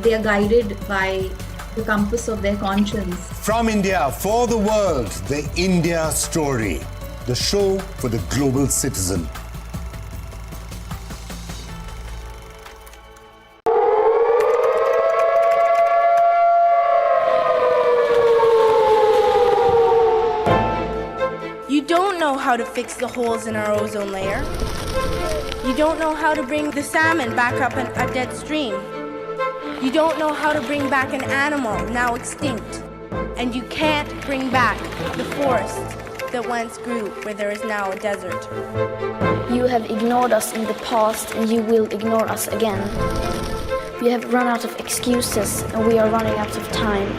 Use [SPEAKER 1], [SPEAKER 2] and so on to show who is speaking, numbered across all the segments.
[SPEAKER 1] they are guided by the compass of their conscience.
[SPEAKER 2] From India for the world, the India Story, the show for the global citizen.
[SPEAKER 3] You don't know how to fix the holes in our ozone layer. You don't know how to bring the salmon back up a dead stream. You don't know how to bring back an animal now extinct. And you can't bring back the forest that once grew where there is now a desert.
[SPEAKER 4] You have ignored us in the past and you will ignore us again. We have run out of excuses and we are running out of time.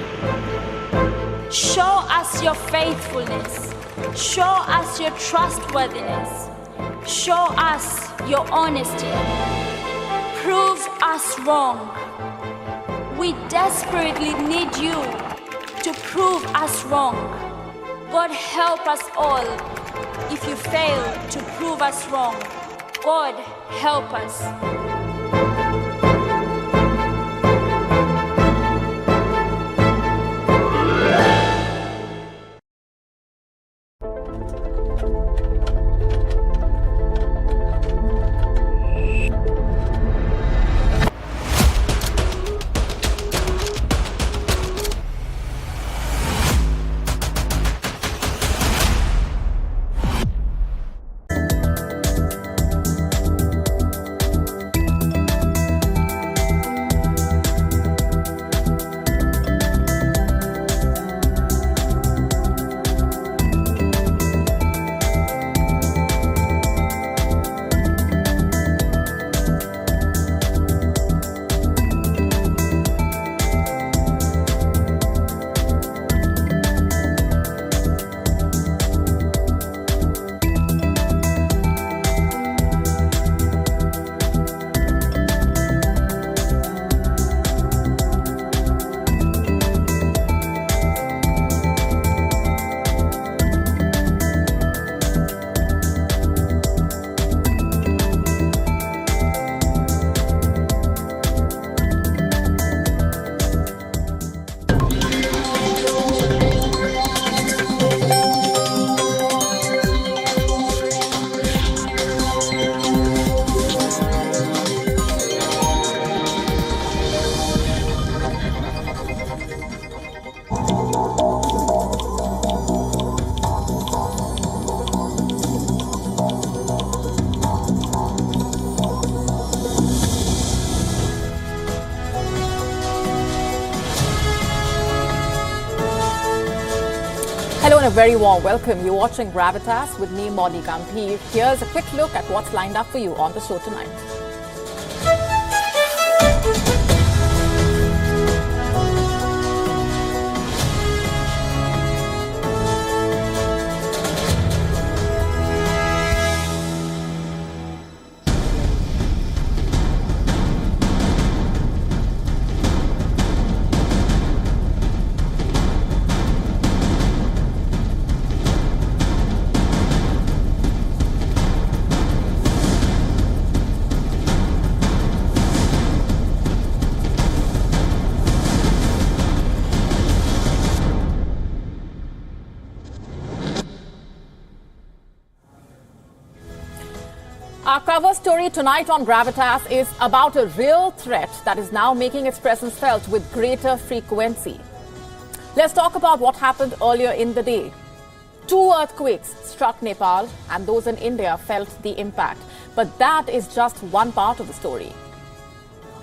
[SPEAKER 5] Show us your faithfulness. Show us your trustworthiness. Show us your honesty. Prove us wrong. We desperately need you to prove us wrong. God help us all if you fail to prove us wrong. God help us.
[SPEAKER 6] Hello and a very warm welcome. You're watching Gravitas with me, Modi Gambhir. Here's a quick look at what's lined up for you on the show tonight. Our cover story tonight on Gravitas is about a real threat that is now making its presence felt with greater frequency. Let's talk about what happened earlier in the day. 2 earthquakes struck Nepal and those in India felt the impact. But that is just one part of the story.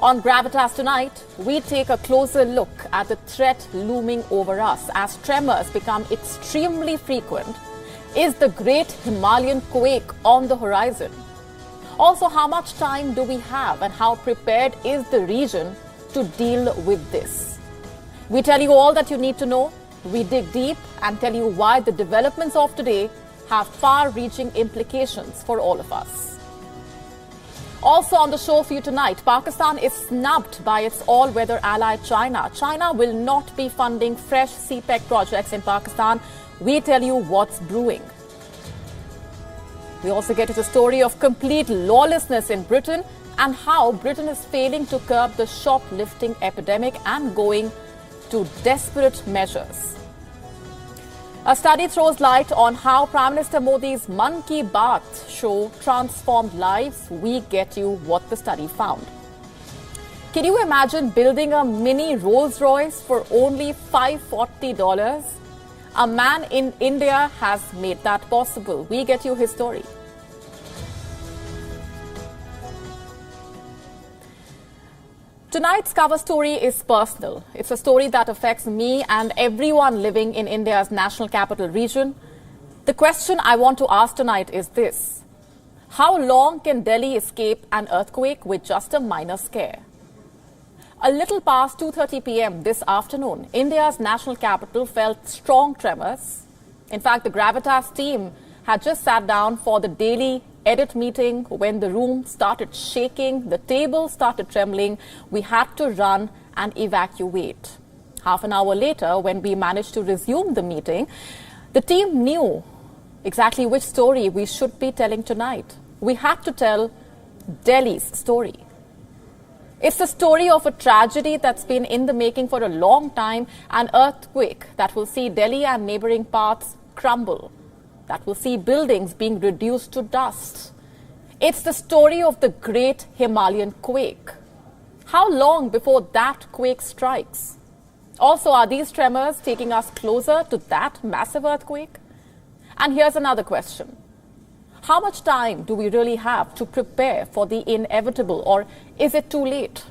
[SPEAKER 6] On Gravitas tonight, we take a closer look at the threat looming over us as tremors become extremely frequent. Is the Great Himalayan Quake on the horizon? Also, how much time do we have and how prepared is the region to deal with this? We tell you all that you need to know. We dig deep and tell you why the developments of today have far-reaching implications for all of us. Also on the show for you tonight, Pakistan is snubbed by its all-weather ally China. China will not be funding fresh CPEC projects in Pakistan. We tell you what's brewing. We also get to the story of complete lawlessness in Britain and how Britain is failing to curb the shoplifting epidemic and going to desperate measures. A study throws light on how Prime Minister Modi's Mann Ki Baat show transformed lives. We get you what the study found. Can you imagine building a mini Rolls-Royce for only $540? A man in India has made that possible. We get you his story. Tonight's cover story is personal. It's a story that affects me and everyone living in India's national capital region. The question I want to ask tonight is this: how long can Delhi escape an earthquake with just a minor scare? A little past 2:30 p.m. this afternoon, India's national capital felt strong tremors. In fact, the Gravitas team had just sat down for the daily edit meeting when the room started shaking, the table started trembling. We had to run and evacuate. Half an hour later, when we managed to resume the meeting, the team knew exactly which story we should be telling tonight. We had to tell Delhi's story. It's the story of a tragedy that's been in the making for a long time, an earthquake that will see Delhi and neighboring parts crumble, that will see buildings being reduced to dust. It's the story of the Great Himalayan Quake. How long before that quake strikes? Also, are these tremors taking us closer to that massive earthquake? And here's another question. How much time do we really have to prepare for the inevitable, or is it too late?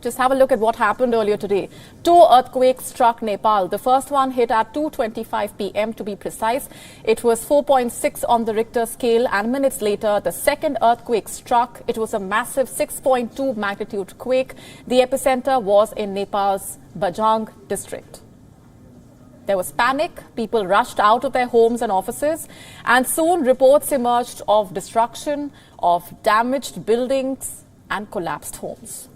[SPEAKER 6] Just have a look at what happened earlier today. 2 earthquakes struck Nepal. The first one hit at 2:25 p.m. to be precise. It was 4.6 on the Richter scale, and minutes later, the second earthquake struck. It was a massive 6.2 magnitude quake. The epicenter was in Nepal's Bajang district. There was panic. People rushed out of their homes and offices, and soon reports emerged of destruction, of damaged buildings and collapsed homes.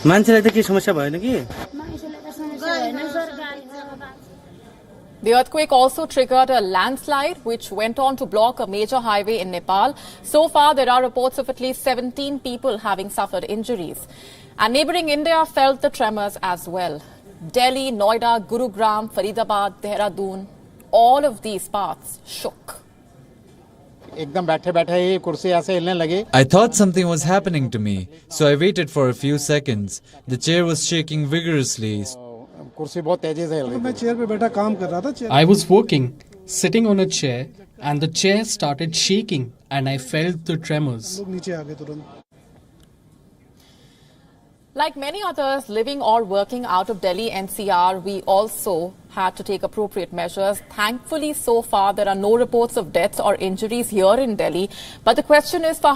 [SPEAKER 7] मान्छेलाई त के समस्या भएन कि
[SPEAKER 6] The earthquake also triggered a landslide which went on to block a major highway in Nepal. So far, there are reports of at least 17 people having suffered injuries. And neighboring India felt the tremors as well. Delhi, Noida, Gurugram, Faridabad, Dehradun, all of these parts shook.
[SPEAKER 8] I thought something was happening to me, so I waited for a few seconds. The chair was shaking vigorously.
[SPEAKER 9] I was working, sitting on a chair, and the chair started shaking, and I felt the tremors.
[SPEAKER 6] Like many others living or working out of Delhi NCR, we also had to take appropriate measures. Thankfully, so far, there are no reports of deaths or injuries here in Delhi. But the question is for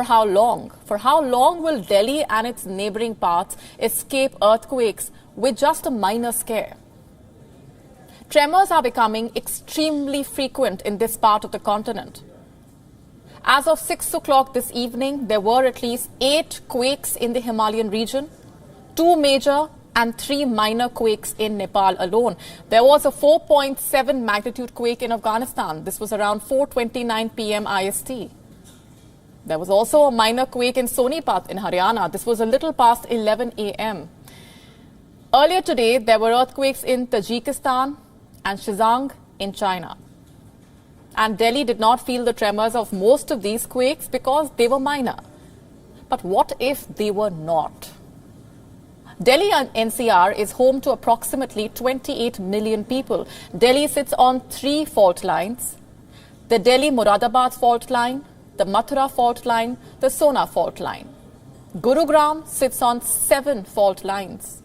[SPEAKER 6] how long? For how long will Delhi and its neighboring parts escape earthquakes with just a minor scare? Tremors are becoming extremely frequent in this part of the continent. As of 6 o'clock this evening, there were at least 8 quakes in the Himalayan region, 2 major and 3 minor quakes in Nepal alone. There was a 4.7 magnitude quake in Afghanistan. This was around 4:29 p.m. IST. There was also a minor quake in Sonipat in Haryana. This was a little past 11 a.m. Earlier today, there were earthquakes in Tajikistan and Xizang in China. And Delhi did not feel the tremors of most of these quakes because they were minor. But what if they were not? Delhi NCR is home to approximately 28 million people. Delhi sits on 3 fault lines: the Delhi-Moradabad fault line, the Mathura fault line, the Sona fault line. Gurugram sits on 7 fault lines.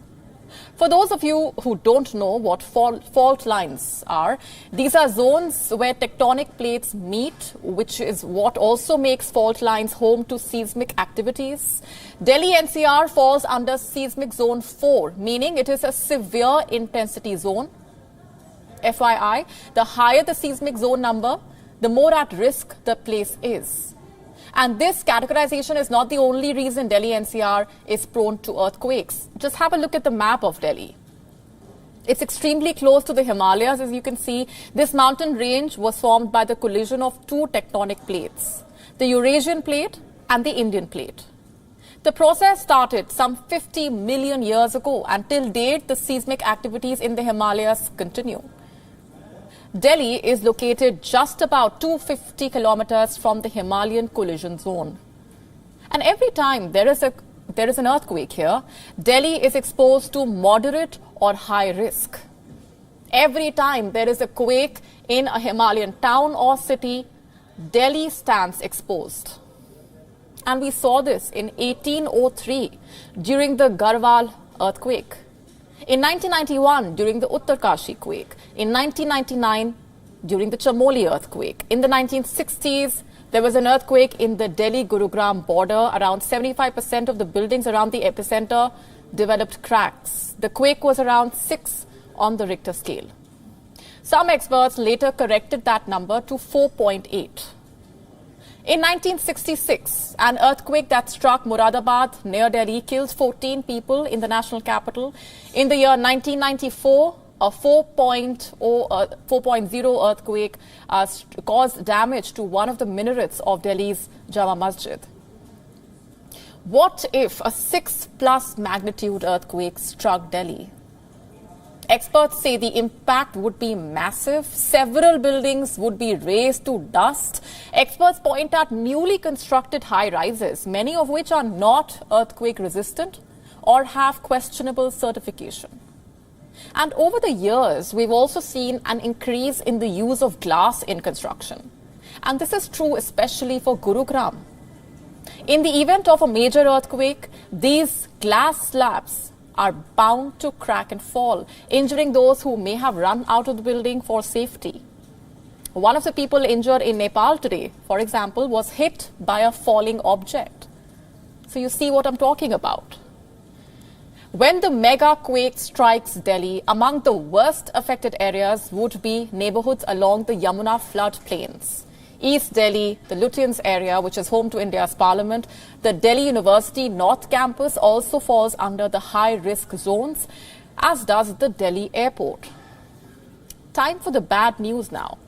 [SPEAKER 6] For those of you who don't know what fault lines are, these are zones where tectonic plates meet, which is what also makes fault lines home to seismic activities. Delhi NCR falls under seismic zone 4, meaning it is a severe intensity zone. FYI, the higher the seismic zone number, the more at risk the place is. And this categorization is not the only reason Delhi NCR is prone to earthquakes. Just have a look at the map of Delhi. It's extremely close to the Himalayas, as you can see. This mountain range was formed by the collision of two tectonic plates, the Eurasian plate and the Indian plate. The process started some 50 million years ago, and till date, the seismic activities in the Himalayas continue. Delhi is located just about 250 kilometers from the Himalayan collision zone. And every time there is an earthquake here, Delhi is exposed to moderate or high risk. Every time there is a quake in a Himalayan town or city, Delhi stands exposed. And we saw this in 1803 during the Garhwal earthquake. In 1991, during the Uttarkashi quake. In 1999, during the Chamoli earthquake. In the 1960s, there was an earthquake in the Delhi-Gurugram border. Around 75% of the buildings around the epicenter developed cracks. The quake was around 6 on the Richter scale. Some experts later corrected that number to 4.8. In 1966, an earthquake that struck Moradabad near Delhi killed 14 people in the national capital. In the year 1994, a 4.0 earthquake caused damage to one of the minarets of Delhi's Jama Masjid. What if a 6+ magnitude earthquake struck Delhi? Experts say the impact would be massive. Several buildings would be razed to dust. Experts point at newly constructed high-rises, many of which are not earthquake resistant or have questionable certification. And over the years, we've also seen an increase in the use of glass in construction. And this is true especially for Gurugram. In the event of a major earthquake, these glass slabs are bound to crack and fall, injuring those who may have run out of the building for safety. One of the people injured in Nepal today, for example, was hit by a falling object. So you see what I'm talking about. When the mega quake strikes Delhi, among the worst affected areas would be neighborhoods along the Yamuna floodplains. East Delhi, the Lutyens area, which is home to India's parliament, the Delhi University North Campus also falls under the high-risk zones, as does the Delhi airport. Time for the bad news now.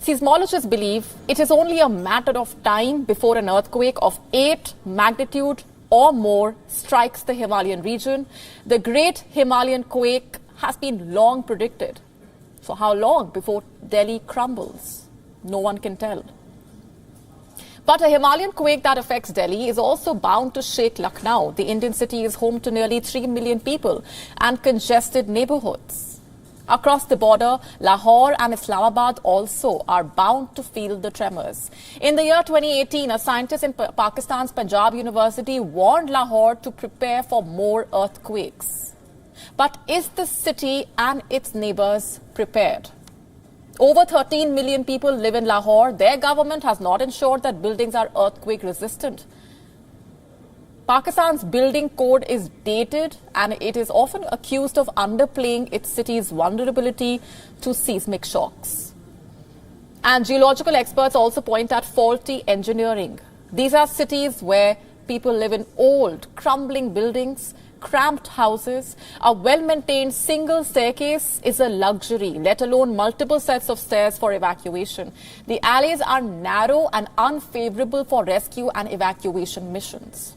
[SPEAKER 6] Seismologists believe it is only a matter of time before an earthquake of 8 magnitude or more strikes the Himalayan region. The Great Himalayan Quake has been long predicted. So how long before Delhi crumbles? No one can tell. But a Himalayan quake that affects Delhi is also bound to shake Lucknow. The Indian city is home to nearly 3 million people and congested neighborhoods. Across the border, Lahore and Islamabad also are bound to feel the tremors. In the year 2018, a scientist in Pakistan's Punjab University warned Lahore to prepare for more earthquakes. But is the city and its neighbors prepared? Over 13 million people live in Lahore. Their government has not ensured that buildings are earthquake resistant. Pakistan's building code is dated and it is often accused of underplaying its city's vulnerability to seismic shocks. And geological experts also point at faulty engineering. These are cities where people live in old, crumbling buildings, cramped houses. A well-maintained single staircase is a luxury, let alone multiple sets of stairs for evacuation. The alleys are narrow and unfavorable for rescue and evacuation missions.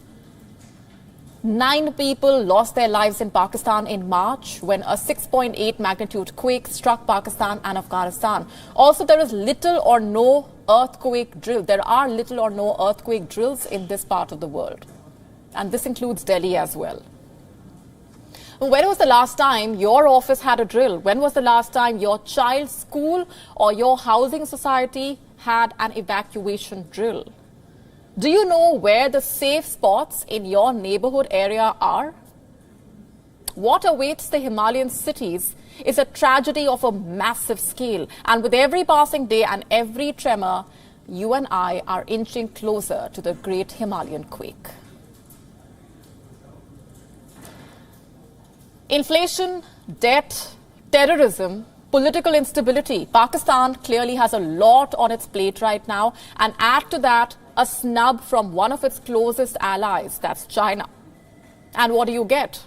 [SPEAKER 6] 9 people lost their lives in Pakistan in March when a 6.8 magnitude quake struck Pakistan and Afghanistan. Also, there is little or no earthquake drill. There are little or no earthquake drills in this part of the world. And this includes Delhi as well. When was the last time your office had a drill? When was the last time your child's school or your housing society had an evacuation drill? Do you know where the safe spots in your neighborhood area are? what awaits the Himalayan cities is a tragedy of a massive scale. And with every passing day and every tremor, you and I are inching closer to the Great Himalayan Quake. Inflation, debt, terrorism, political instability. Pakistan clearly has a lot on its plate right now. And add to that a snub from one of its closest allies, that's China. And what do you get?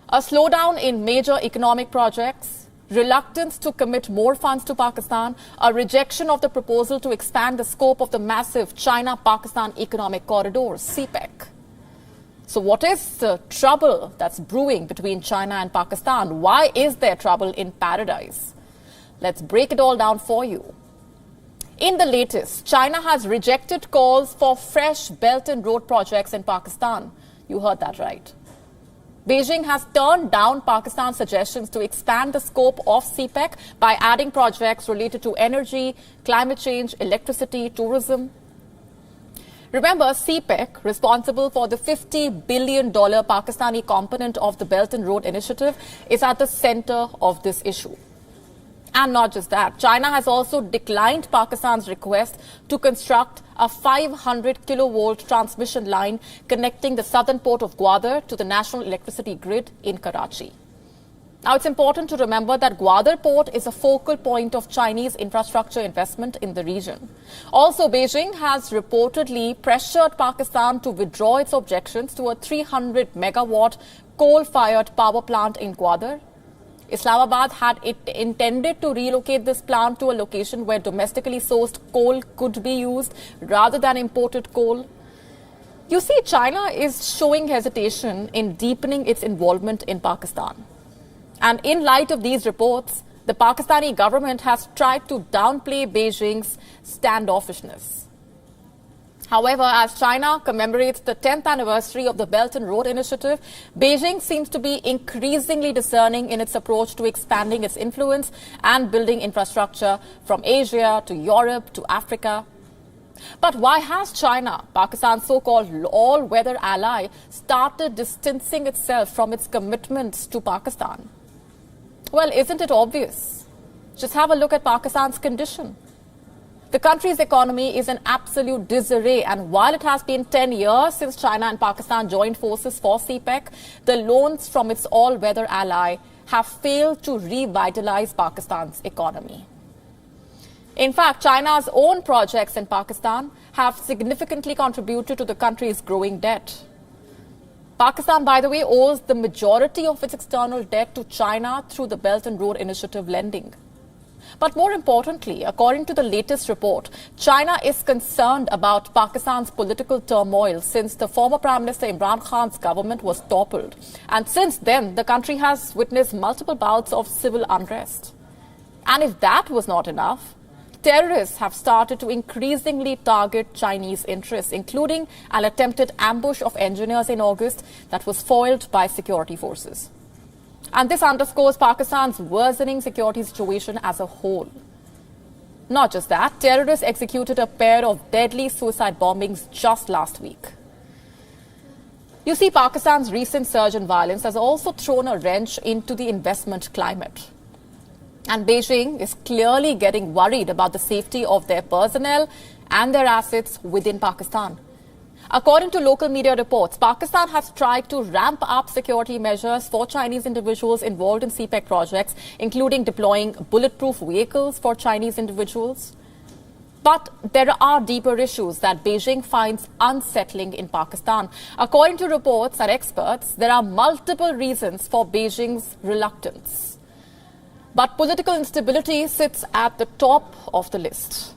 [SPEAKER 6] A slowdown in major economic projects, reluctance to commit more funds to Pakistan, a rejection of the proposal to expand the scope of the massive China-Pakistan Economic Corridor, CPEC. So what is the trouble that's brewing between China and Pakistan? Why is there trouble in paradise? Let's break it all down for you. In the latest, China has rejected calls for fresh Belt and Road projects in Pakistan. You heard that right. Beijing has turned down Pakistan's suggestions to expand the scope of CPEC by adding projects related to energy, climate change, electricity, tourism. Remember, CPEC, responsible for the $50 billion Pakistani component of the Belt and Road Initiative, is at the center of this issue. And not just that, China has also declined Pakistan's request to construct a 500 kilovolt transmission line connecting the southern port of Gwadar to the national electricity grid in Karachi. Now, it's important to remember that Gwadar port is a focal point of Chinese infrastructure investment in the region. Also, Beijing has reportedly pressured Pakistan to withdraw its objections to a 300 megawatt coal-fired power plant in Gwadar. Islamabad had intended to relocate this plant to a location where domestically sourced coal could be used rather than imported coal. You see, China is showing hesitation in deepening its involvement in Pakistan. And in light of these reports, the Pakistani government has tried to downplay Beijing's standoffishness. However, as China commemorates the 10th anniversary of the Belt and Road Initiative, Beijing seems to be increasingly discerning in its approach to expanding its influence and building infrastructure from Asia to Europe to Africa. But why has China, Pakistan's so-called all-weather ally, started distancing itself from its commitments to Pakistan? Well, isn't it obvious? Just have a look at Pakistan's condition. The country's economy is in absolute disarray, and while it has been 10 years since China and Pakistan joined forces for CPEC, the loans from its all-weather ally have failed to revitalize Pakistan's economy. In fact, China's own projects in Pakistan have significantly contributed to the country's growing debt. Pakistan, by the way, owes the majority of its external debt to China through the Belt and Road Initiative lending. But more importantly, according to the latest report, China is concerned about Pakistan's political turmoil since the former Prime Minister Imran Khan's government was toppled. And since then, the country has witnessed multiple bouts of civil unrest. And if that was not enough, terrorists have started to increasingly target Chinese interests, including an attempted ambush of engineers in August that was foiled by security forces. And this underscores Pakistan's worsening security situation as a whole. Not just that, terrorists executed a pair of deadly suicide bombings just last week. You see, Pakistan's recent surge in violence has also thrown a wrench into the investment climate. And Beijing is clearly getting worried about the safety of their personnel and their assets within Pakistan. According to local media reports, Pakistan has tried to ramp up security measures for Chinese individuals involved in CPEC projects, including deploying bulletproof vehicles for Chinese individuals. But there are deeper issues that Beijing finds unsettling in Pakistan. According to reports and experts, there are multiple reasons for Beijing's reluctance. But political instability sits at the top of the list.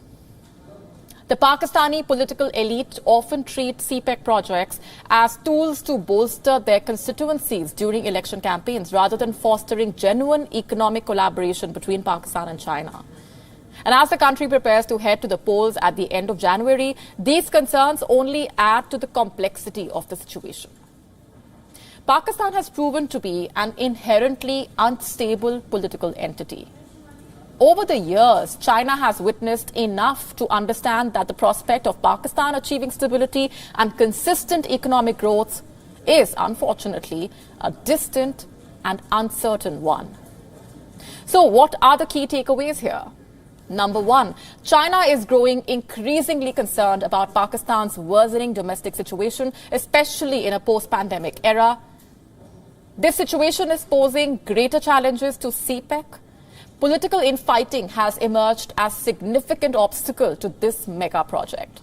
[SPEAKER 6] The Pakistani political elite often treat CPEC projects as tools to bolster their constituencies during election campaigns rather than fostering genuine economic collaboration between Pakistan and China. And as the country prepares to head to the polls at the end of January, these concerns only add to the complexity of the situation. Pakistan has proven to be an inherently unstable political entity. Over the years, China has witnessed enough to understand that the prospect of Pakistan achieving stability and consistent economic growth is, unfortunately, a distant and uncertain one. So what are the key takeaways here? Number one, China is growing increasingly concerned about Pakistan's worsening domestic situation, especially in a post-pandemic era. This situation is posing greater challenges to CPEC. Political infighting has emerged as a significant obstacle to this mega project.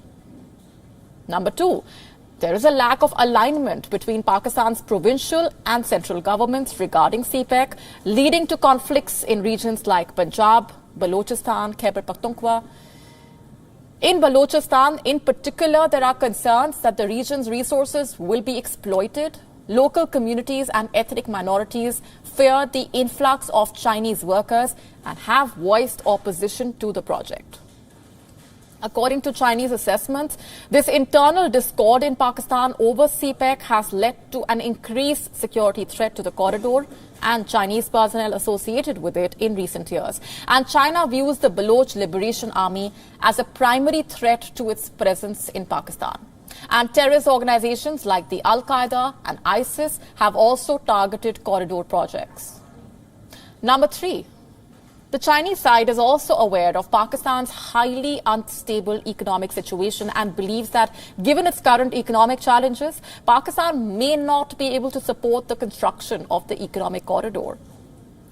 [SPEAKER 6] Number two, there is a lack of alignment between Pakistan's provincial and central governments regarding CPEC, leading to conflicts in regions like Punjab, Balochistan, Khyber Pakhtunkhwa. In Balochistan, in particular, there are concerns that the region's resources will be exploited. Local communities and ethnic minorities fear the influx of Chinese workers and have voiced opposition to the project. According to Chinese assessments, this internal discord in Pakistan over CPEC has led to an increased security threat to the corridor and Chinese personnel associated with it in recent years. And China views the Baloch Liberation Army as a primary threat to its presence in Pakistan. And terrorist organizations like the Al-Qaeda and ISIS have also targeted corridor projects. Number three, the Chinese side is also aware of Pakistan's highly unstable economic situation and believes that, given its current economic challenges, Pakistan may not be able to support the construction of the economic corridor.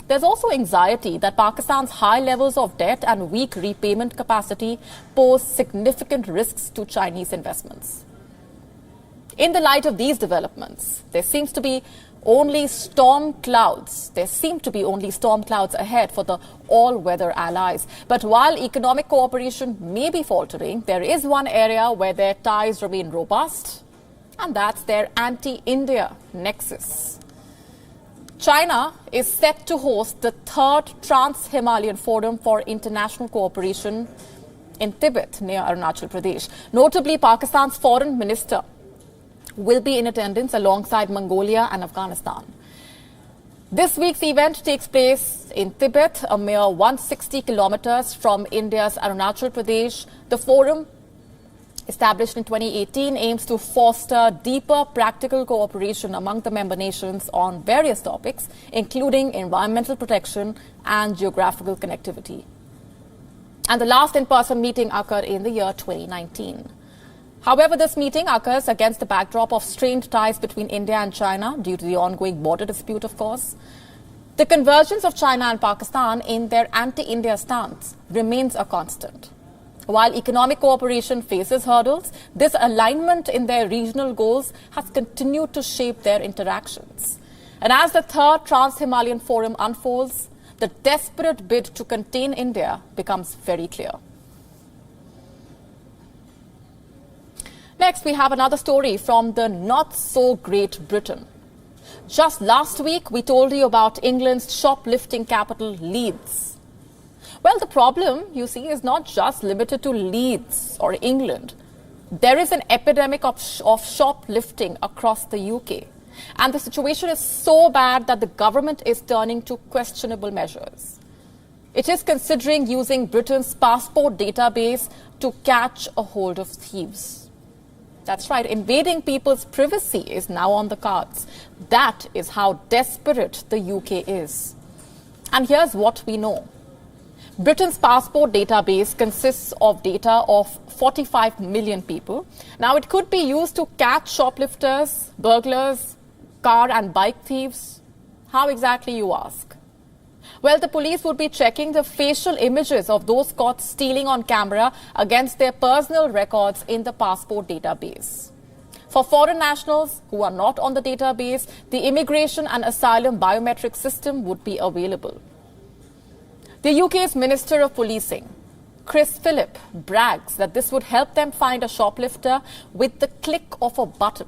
[SPEAKER 6] There's also anxiety that Pakistan's high levels of debt and weak repayment capacity pose significant risks to Chinese investments. In the light of these developments, there seem to be only storm clouds ahead for the all-weather allies. But while economic cooperation may be faltering, there is one area where their ties remain robust, and that's their anti-India nexus. China is set to host the third Trans-Himalayan Forum for International Cooperation in Tibet, near Arunachal Pradesh. Notably, Pakistan's foreign minister will be in attendance alongside Mongolia and Afghanistan. This week's event takes place in Tibet, a mere 160 kilometers from India's Arunachal Pradesh. The forum, established in 2018, aims to foster deeper practical cooperation among the member nations on various topics, including environmental protection and geographical connectivity. And the last in-person meeting occurred in the year 2019. However, this meeting occurs against the backdrop of strained ties between India and China due to the ongoing border dispute, of course. The convergence of China and Pakistan in their anti-India stance remains a constant. While economic cooperation faces hurdles, this alignment in their regional goals has continued to shape their interactions. And as the third Trans-Himalayan Forum unfolds, the desperate bid to contain India becomes very clear. Next, we have another story from the not-so-great Britain. Just last week, we told you about England's shoplifting capital, Leeds. Well, the problem, you see, is not just limited to Leeds or England. There is an epidemic of shoplifting across the UK. And the situation is so bad that the government is turning to questionable measures. It is considering using Britain's passport database to catch a hold of thieves. That's right, invading people's privacy is now on the cards. That is how desperate the UK is. And here's what we know. Britain's passport database consists of data of 45 million people. Now, it could be used to catch shoplifters, burglars, car and bike thieves. How exactly, you ask? Well, the police would be checking the facial images of those caught stealing on camera against their personal records in the passport database. For foreign nationals who are not on the database, the immigration and asylum biometric system would be available. The UK's Minister of Policing, Chris Philip, brags that this would help them find a shoplifter with the click of a button.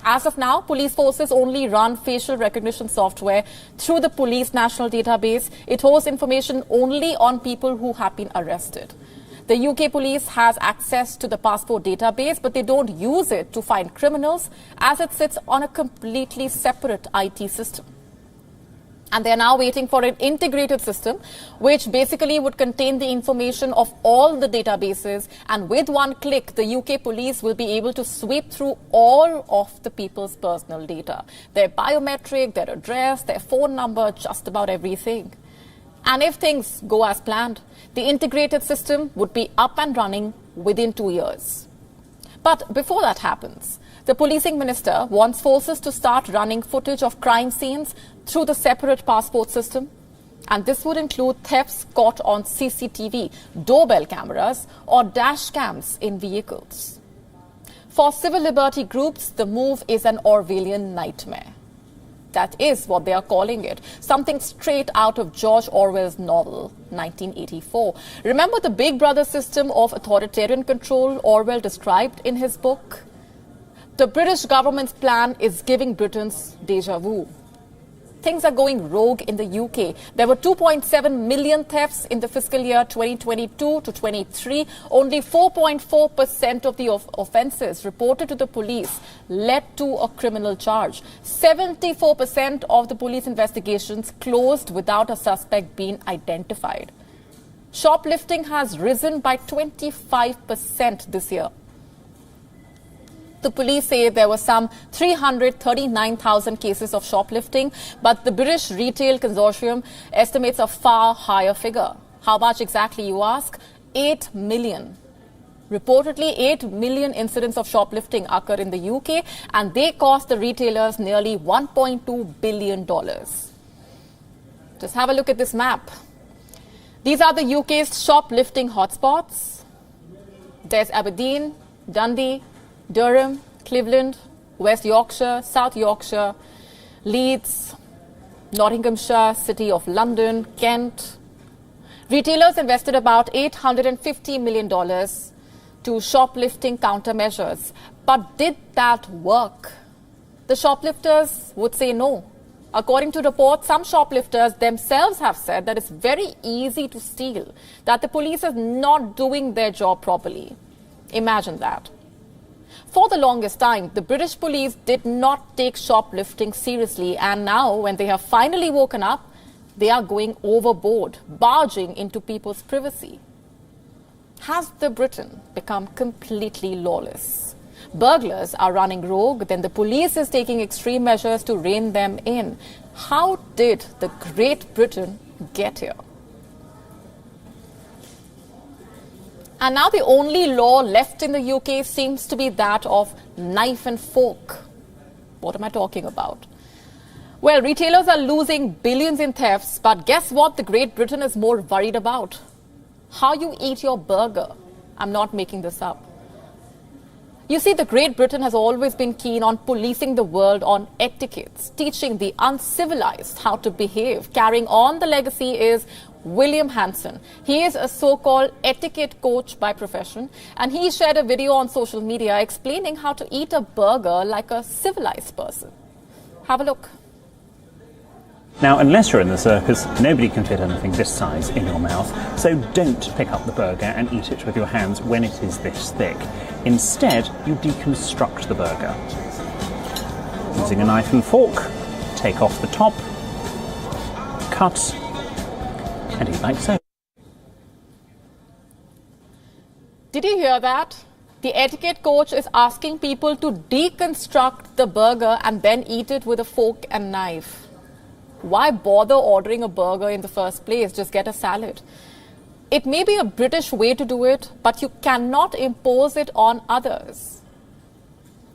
[SPEAKER 6] As of now, police forces only run facial recognition software through the police national database. It holds information only on people who have been arrested. The UK police has access to the passport database, but they don't use it to find criminals as it sits on a completely separate IT system. And they're now waiting for an integrated system, which basically would contain the information of all the databases. And with one click, the UK police will be able to sweep through all of the people's personal data. Their biometric, their address, their phone number, just about everything. And if things go as planned, the integrated system would be up and running within 2 years. But before that happens, the policing minister wants forces to start running footage of crime scenes through the separate passport system. And this would include thefts caught on CCTV, doorbell cameras, or dash cams in vehicles. For civil liberty groups, the move is an Orwellian nightmare. That is what they are calling it, something straight out of George Orwell's novel, 1984. Remember the Big Brother system of authoritarian control Orwell described in his book? The British government's plan is giving Britons déjà vu. Things are going rogue in the UK. There were 2.7 million thefts in the fiscal year 2022 to 23. Only 4.4% of the offences reported to the police led to a criminal charge. 74% of the police investigations closed without a suspect being identified. Shoplifting has risen by 25% this year. The police say there were some 339,000 cases of shoplifting, but the British Retail Consortium estimates a far higher figure. How much exactly, you ask? 8 million. Reportedly, 8 million incidents of shoplifting occur in the UK, and they cost the retailers nearly $1.2 billion. Just have a look at this map. These are the UK's shoplifting hotspots. There's Aberdeen, Dundee, Durham, Cleveland, West Yorkshire, South Yorkshire, Leeds, Nottinghamshire, City of London, Kent. Retailers invested about $850 million to shoplifting countermeasures. But did that work? The shoplifters would say no. According to reports, some shoplifters themselves have said that it's very easy to steal, that the police is not doing their job properly. Imagine that. For the longest time, the British police did not take shoplifting seriously, and now, when they have finally woken up, they are going overboard, barging into people's privacy. Has the Britain become completely lawless? Burglars are running rogue, then the police is taking extreme measures to rein them in. How did the Great Britain get here? And now the only law left in the UK seems to be that of knife and fork. What am I talking about? Well, retailers are losing billions in thefts, but guess what the Great Britain is more worried about? How you eat your burger. I'm not making this up. You see, the Great Britain has always been keen on policing the world on etiquettes, teaching the uncivilized how to behave. Carrying on the legacy is William Hanson. He is a so-called etiquette coach by profession, and he shared a video on social media explaining how to eat a burger like a civilized person. Have a look.
[SPEAKER 10] Now, unless you're in the circus, nobody can fit anything this size in your mouth, so don't pick up the burger and eat it with your hands when it is this thick. Instead, you deconstruct the burger. Using a knife and fork, take off the top, cut, and eat like so.
[SPEAKER 6] Did you hear that? The etiquette coach is asking people to deconstruct the burger and then eat it with a fork and knife. Why bother ordering a burger in the first place? Just get a salad. It may be a British way to do it, but you cannot impose it on others.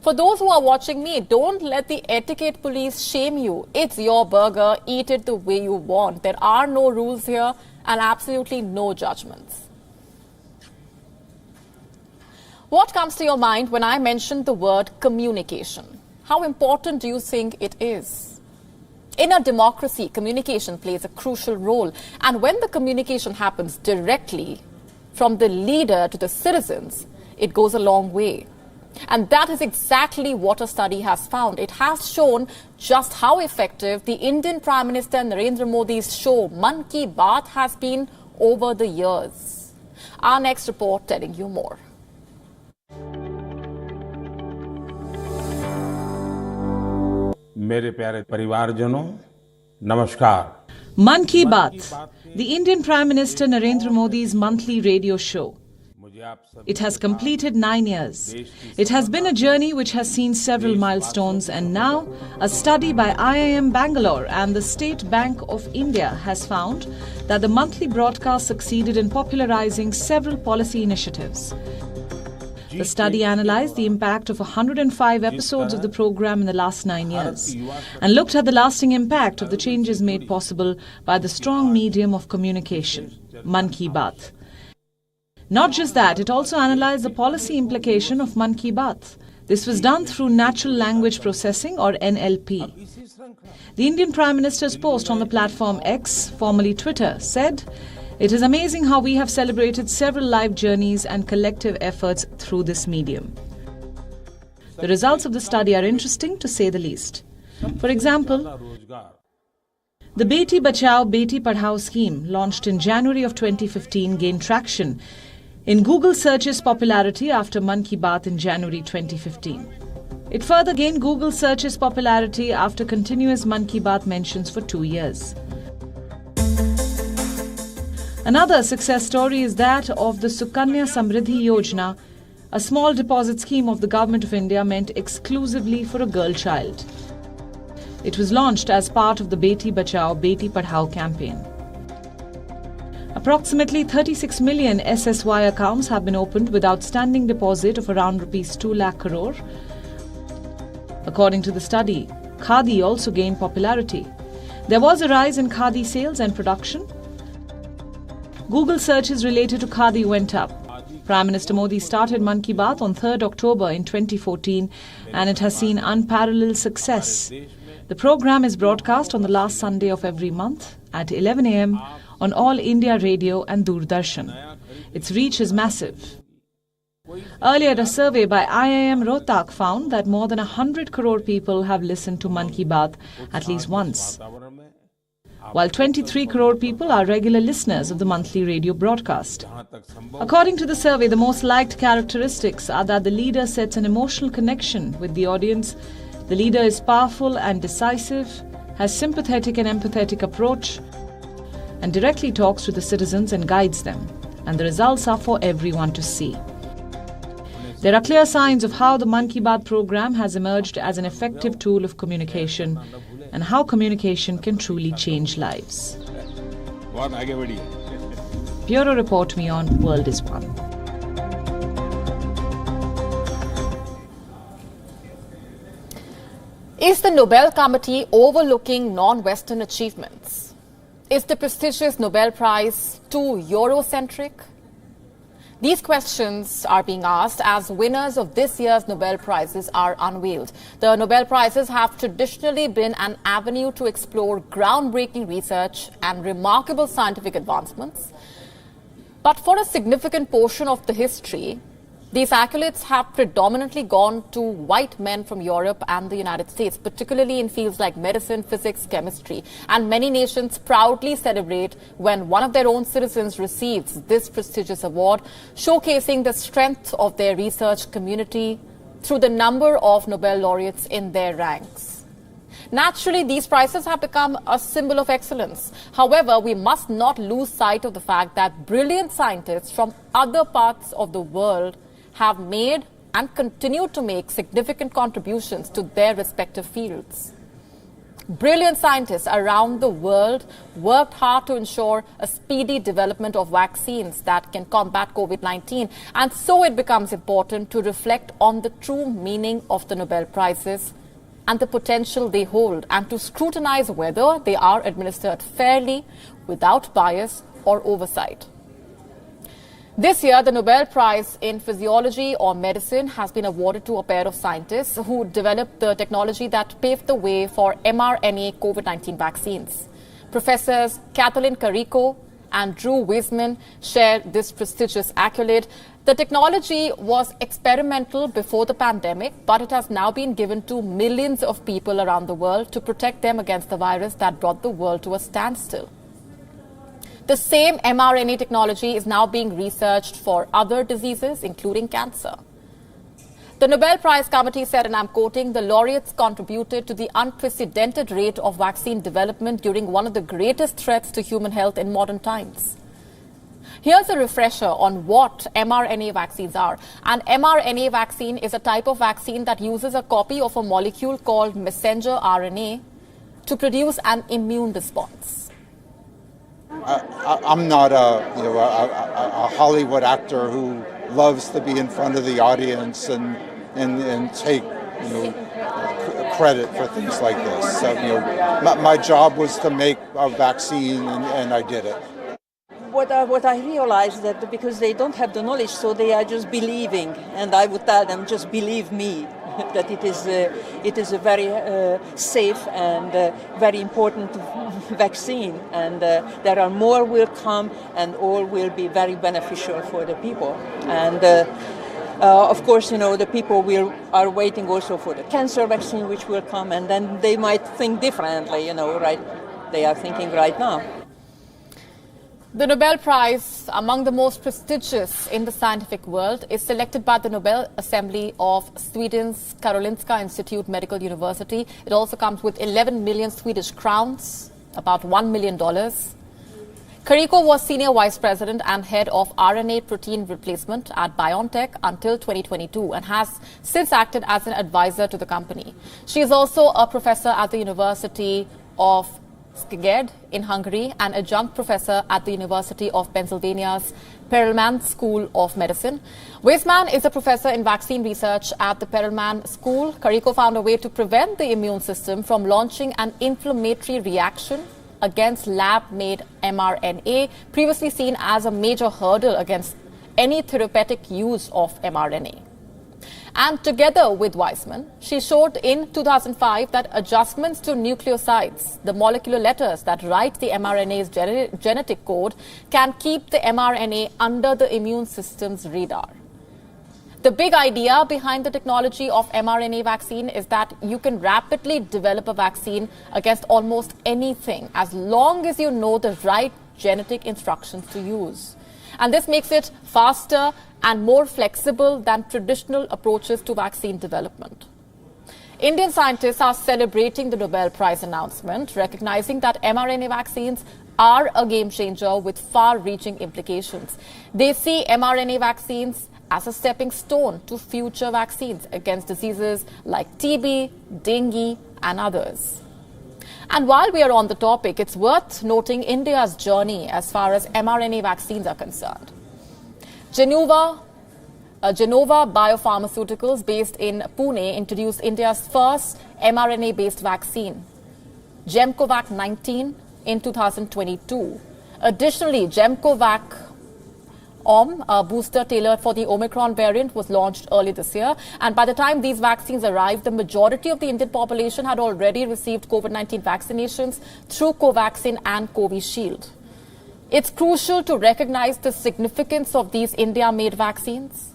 [SPEAKER 6] For those who are watching me, don't let the etiquette police shame you. It's your burger. Eat it the way you want. There are no rules here and absolutely no judgments. What comes to your mind when I mention the word communication? How important do you think it is? In a democracy, communication plays a crucial role. And when the communication happens directly from the leader to the citizens, it goes a long way. And that is exactly what a study has found. It has shown just how effective the Indian Prime Minister Narendra Modi's show Mann Ki Baat has been over the years. Our next report telling you more.
[SPEAKER 11] मेरे प्यारे परिवारजनों, Namaskar.
[SPEAKER 12] Mann Ki Baat, the Indian Prime Minister Narendra Modi's monthly radio show. It has completed 9 years. It has been a journey which has seen several milestones, and now a study by IIM Bangalore and the State Bank of India has found that the monthly broadcast succeeded in popularizing several policy initiatives. The study analyzed the impact of 105 episodes of the program in the last 9 years and looked at the lasting impact of the changes made possible by the strong medium of communication, Mann Ki Baat. Not just that, it also analyzed the policy implication of Mann Ki Baat. This was done through natural language processing, or NLP. The Indian Prime Minister's post on the platform X, formerly Twitter, said, "It is amazing how we have celebrated several life journeys and collective efforts through this medium." The results of the study are interesting, to say the least. For example, the Beti Bachao, Beti Padhao scheme, launched in January of 2015, gained traction in Google search's popularity after Mann Ki Baat in January 2015. It further gained Google search's popularity after continuous Mann Ki Baat mentions for 2 years. Another success story is that of the Sukanya Samriddhi Yojana, a small deposit scheme of the Government of India meant exclusively for a girl child. It was launched as part of the Beti Bachao, Beti Padhao campaign. Approximately 36 million SSY accounts have been opened with outstanding deposit of around Rs 2 lakh crore. According to the study, Khadi also gained popularity. There was a rise in Khadi sales and production. Google searches related to Khadi went up. Prime Minister Modi started Mann Ki Baat on 3rd October in 2014, and it has seen unparalleled success. The program is broadcast on the last Sunday of every month at 11 a.m. on All India Radio and Doordarshan. Its reach is massive. Earlier, a survey by IIM Rohtak found that more than 100 crore people have listened to Mann Ki Baat at least once, while 23 crore people are regular listeners of the monthly radio broadcast. According to the survey, the most liked characteristics are that the leader sets an emotional connection with the audience, the leader is powerful and decisive, has sympathetic and empathetic approach, and directly talks to the citizens and guides them. And the results are for everyone to see. There are clear signs of how the Mann Ki Baat program has emerged as an effective tool of communication and how communication can truly change lives. Bureau Report, WION World is One.
[SPEAKER 6] Is the Nobel Committee overlooking non-Western achievements? Is the prestigious Nobel Prize too Eurocentric? These questions are being asked as winners of this year's Nobel Prizes are unveiled. The Nobel Prizes have traditionally been an avenue to explore groundbreaking research and remarkable scientific advancements. But for a significant portion of the history, these accolades have predominantly gone to white men from Europe and the United States, particularly in fields like medicine, physics, chemistry. And many nations proudly celebrate when one of their own citizens receives this prestigious award, showcasing the strength of their research community through the number of Nobel laureates in their ranks. Naturally, these prizes have become a symbol of excellence. However, we must not lose sight of the fact that brilliant scientists from other parts of the world have made and continue to make significant contributions to their respective fields. Brilliant scientists around the world worked hard to ensure a speedy development of vaccines that can combat COVID-19, and so it becomes important to reflect on the true meaning of the Nobel Prizes and the potential they hold, and to scrutinize whether they are administered fairly, without bias or oversight. This year, the Nobel Prize in Physiology or Medicine has been awarded to a pair of scientists who developed the technology that paved the way for mRNA COVID-19 vaccines. Professors Kathleen Carrico and Drew Weissman share this prestigious accolade. The technology was experimental before the pandemic, but it has now been given to millions of people around the world to protect them against the virus that brought the world to a standstill. The same mRNA technology is now being researched for other diseases, including cancer. The Nobel Prize Committee said, and I'm quoting, the laureates contributed to the unprecedented rate of vaccine development during one of the greatest threats to human health in modern times. Here's a refresher on what mRNA vaccines are. An mRNA vaccine is a type of vaccine that uses a copy of a molecule called messenger RNA to produce an immune response.
[SPEAKER 11] I'm not a Hollywood actor who loves to be in front of the audience and take credit for things like this. So my job was to make a vaccine, and I did it.
[SPEAKER 13] What I realized that because they don't have the knowledge, so they are just believing, and I would tell them, just believe me, that it is a very safe and very important vaccine, and there are more will come, and all will be very beneficial for the people. And of course, the people are waiting also for the cancer vaccine, which will come, and then they might think differently, right? They are thinking right now.
[SPEAKER 6] The Nobel Prize, among the most prestigious in the scientific world, is selected by the Nobel Assembly of Sweden's Karolinska Institute Medical University. It also comes with 11 million Swedish crowns, about $1 million. Kariko was Senior Vice President and Head of RNA Protein Replacement at BioNTech until 2022 and has since acted as an advisor to the company. She is also a professor at the University of Szeged in Hungary and adjunct professor at the University of Pennsylvania's Perelman School of Medicine. Weissman is a professor in vaccine research at the Perelman School. Kariko found a way to prevent the immune system from launching an inflammatory reaction against lab-made mRNA, previously seen as a major hurdle against any therapeutic use of mRNA. And together with Weissman, she showed in 2005 that adjustments to nucleosides, the molecular letters that write the mRNA's genetic code, can keep the mRNA under the immune system's radar. The big idea behind the technology of mRNA vaccine is that you can rapidly develop a vaccine against almost anything as long as you know the right genetic instructions to use. And this makes it faster and more flexible than traditional approaches to vaccine development. Indian scientists are celebrating the Nobel Prize announcement, recognizing that mRNA vaccines are a game changer with far-reaching implications. They see mRNA vaccines as a stepping stone to future vaccines against diseases like TB, dengue, and others. And while we are on the topic, it's worth noting India's journey as far as mRNA vaccines are concerned. Genova Biopharmaceuticals, based in Pune, introduced India's first mRNA-based vaccine, Gemcovac 19, in 2022. Additionally, Gemcovac a booster tailored for the Omicron variant, was launched early this year. And by the time these vaccines arrived, the majority of the Indian population had already received COVID-19 vaccinations through Covaxin and Covishield. It's crucial to recognize the significance of these India-made vaccines.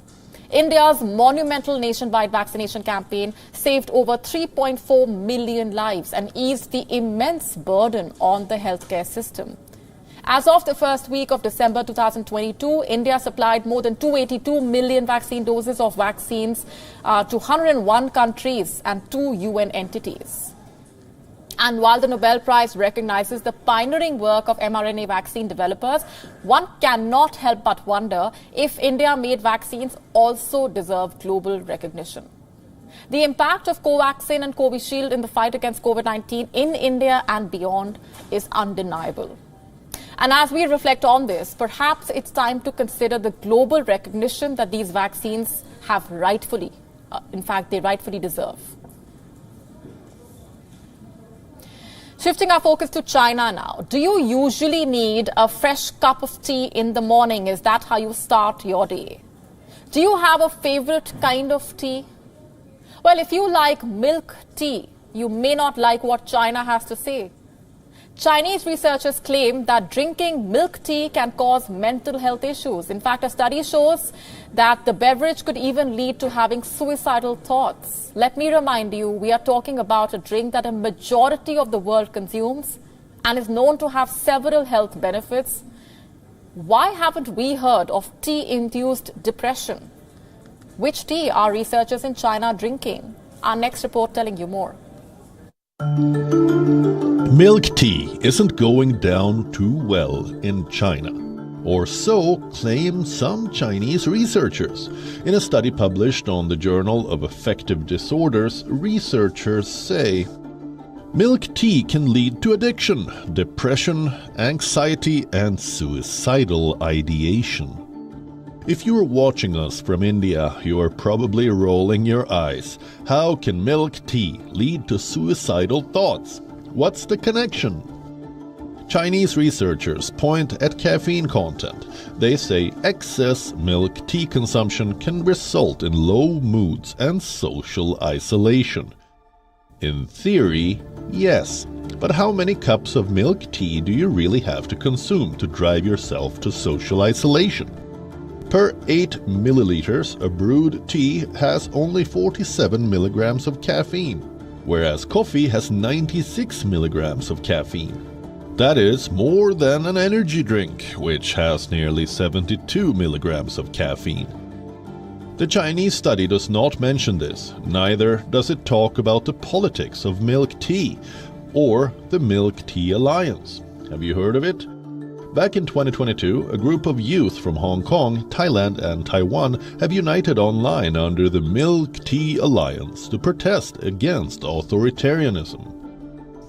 [SPEAKER 6] India's monumental nationwide vaccination campaign saved over 3.4 million lives and eased the immense burden on the healthcare system. As of the first week of December 2022, India supplied more than 282 million vaccine doses of vaccines to 101 countries and 2 UN entities. And while the Nobel Prize recognizes the pioneering work of mRNA vaccine developers, one cannot help but wonder if India-made vaccines also deserve global recognition. The impact of Covaxin and Covishield in the fight against COVID-19 in India and beyond is undeniable. And as we reflect on this, perhaps it's time to consider the global recognition that these vaccines have rightfully, they rightfully deserve. Shifting our focus to China now. Do you usually need a fresh cup of tea in the morning? Is that how you start your day? Do you have a favorite kind of tea? Well, if you like milk tea, you may not like what China has to say. Chinese researchers claim that drinking milk tea can cause mental health issues. In fact, a study shows that the beverage could even lead to having suicidal thoughts. Let me remind you, we are talking about a drink that a majority of the world consumes and is known to have several health benefits. Why haven't we heard of tea-induced depression? Which tea are researchers in China drinking? Our next report telling you more.
[SPEAKER 14] Milk tea isn't going down too well in China, or so claim some Chinese researchers. In a study published on the Journal of Affective Disorders, researchers say milk tea can lead to addiction, depression, anxiety, and suicidal ideation. If you are watching us from India, you are probably rolling your eyes. How can milk tea lead to suicidal thoughts? What's the connection? Chinese researchers point at caffeine content. They say excess milk tea consumption can result in low moods and social isolation. In theory, yes. But how many cups of milk tea do you really have to consume to drive yourself to social isolation? Per 8 milliliters, a brewed tea has only 47 milligrams of caffeine, whereas coffee has 96 milligrams of caffeine. That is more than an energy drink, which has nearly 72 milligrams of caffeine. The Chinese study does not mention this, neither does it talk about the politics of milk tea or the Milk Tea Alliance. Have you heard of it? Back in 2022, a group of youth from Hong Kong, Thailand and Taiwan have united online under the Milk Tea Alliance to protest against authoritarianism.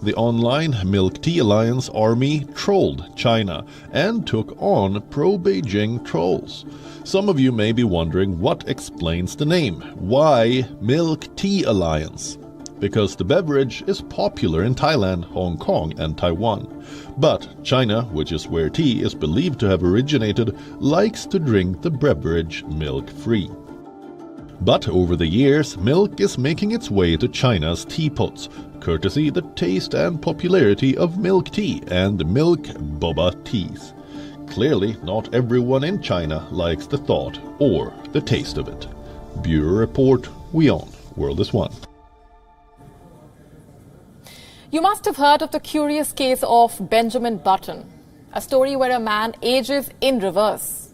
[SPEAKER 14] The online Milk Tea Alliance army trolled China and took on pro-Beijing trolls. Some of you may be wondering what explains the name. Why Milk Tea Alliance? Because the beverage is popular in Thailand, Hong Kong and Taiwan. But China, which is where tea is believed to have originated, likes to drink the beverage milk-free. But over the years, milk is making its way to China's teapots, courtesy the taste and popularity of milk tea and milk boba teas. Clearly, not everyone in China likes the thought or the taste of it. Bureau Report, WION, World is One.
[SPEAKER 6] You must have heard of the curious case of Benjamin Button, a story where a man ages in reverse.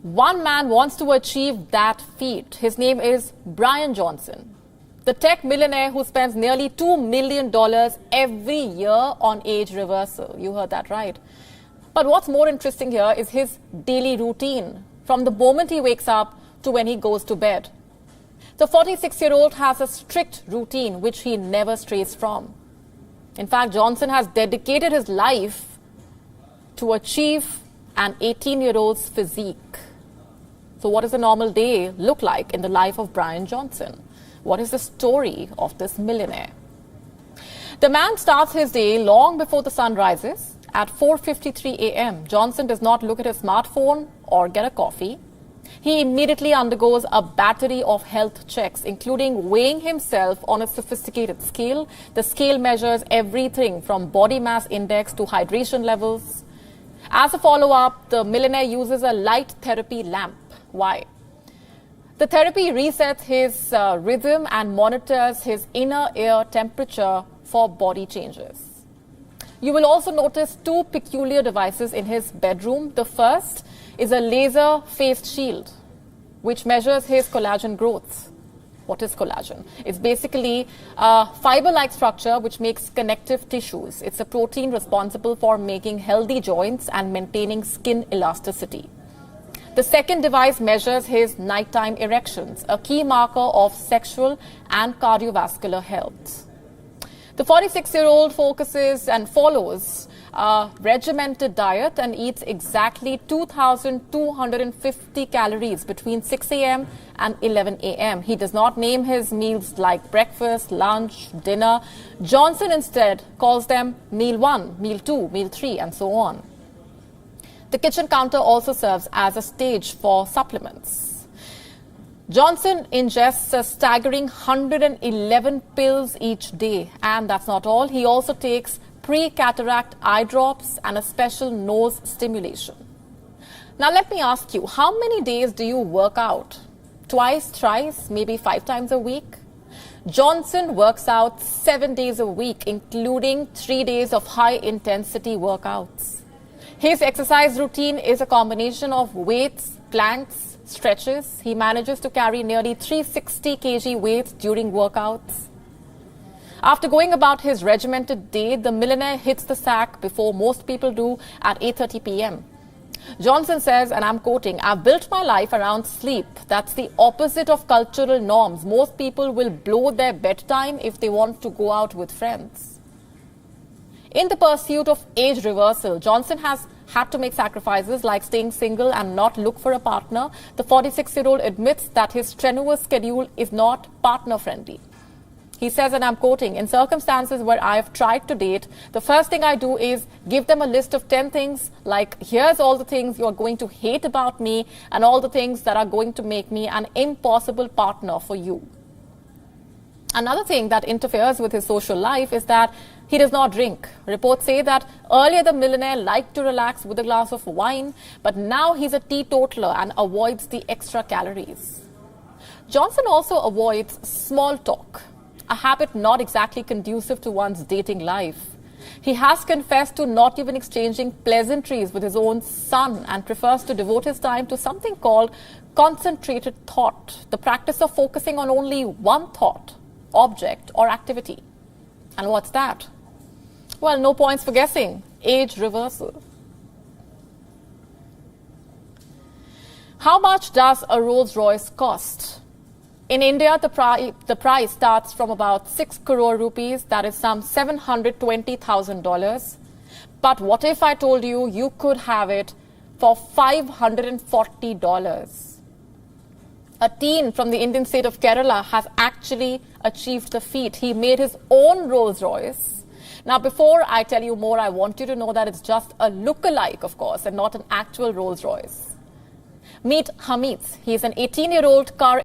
[SPEAKER 6] One man wants to achieve that feat. His name is Brian Johnson, the tech millionaire who spends nearly $2 million every year on age reversal. You heard that right. But what's more interesting here is his daily routine, from the moment he wakes up to when he goes to bed. The 46-year-old has a strict routine which he never strays from. In fact, Johnson has dedicated his life to achieve an 18-year-old's physique. So what does a normal day look like in the life of Brian Johnson? What is the story of this millionaire? The man starts his day long before the sun rises at 4:53 a.m. Johnson does not look at his smartphone or get a coffee. He immediately undergoes a battery of health checks, including weighing himself on a sophisticated scale. The scale measures everything from body mass index to hydration levels. As a follow-up, the millionaire uses a light therapy lamp. Why? The therapy resets his rhythm and monitors his inner ear temperature for body changes. You will also notice two peculiar devices in his bedroom. The first is a laser face shield, which measures his collagen growth. What is collagen? It's basically a fiber-like structure which makes connective tissues. It's a protein responsible for making healthy joints and maintaining skin elasticity. The second device measures his nighttime erections, a key marker of sexual and cardiovascular health. The 46-year-old focuses and follows a regimented diet and eats exactly 2,250 calories between 6 a.m. and 11 a.m. He does not name his meals like breakfast, lunch, dinner. Johnson instead calls them meal 1, meal 2, meal 3, and so on. The kitchen counter also serves as a stage for supplements. Johnson ingests a staggering 111 pills each day. And that's not all. He also takes pre-cataract eye drops and a special nose stimulation. Now let me ask you, how many days do you work out? Twice, thrice, maybe 5 times a week? Johnson works out 7 days a week, including 3 days of high-intensity workouts. His exercise routine is a combination of weights, planks, stretches. He manages to carry nearly 360 kg weight during workouts. After going about his regimented day, the millionaire hits the sack before most people do at 8:30 p.m. Johnson says, and I'm quoting, "I've built my life around sleep. That's the opposite of cultural norms. Most people will blow their bedtime if they want to go out with friends." In the pursuit of age reversal, Johnson has had to make sacrifices like staying single and not look for a partner. The 46-year-old admits that his strenuous schedule is not partner-friendly. He says, and I'm quoting, "In circumstances where I have tried to date, the first thing I do is give them a list of 10 things, like, here's all the things you're going to hate about me and all the things that are going to make me an impossible partner for you." Another thing that interferes with his social life is that he does not drink. Reports say that earlier the millionaire liked to relax with a glass of wine, but now he's a teetotaler and avoids the extra calories. Johnson also avoids small talk, a habit not exactly conducive to one's dating life. He has confessed to not even exchanging pleasantries with his own son and prefers to devote his time to something called concentrated thought, the practice of focusing on only one thought, object, or activity. And what's that? Well, no points for guessing. Age reversal. How much does a Rolls-Royce cost? In India, the price starts from about 6 crore rupees, that is some $720,000. But what if I told you you could have it for $540? A teen from the Indian state of Kerala has actually achieved the feat. He made his own Rolls-Royce. Now, before I tell you more, I want you to know that it's just a look-alike, of course, and not an actual Rolls-Royce. Meet Hamid. He is an 18-year-old car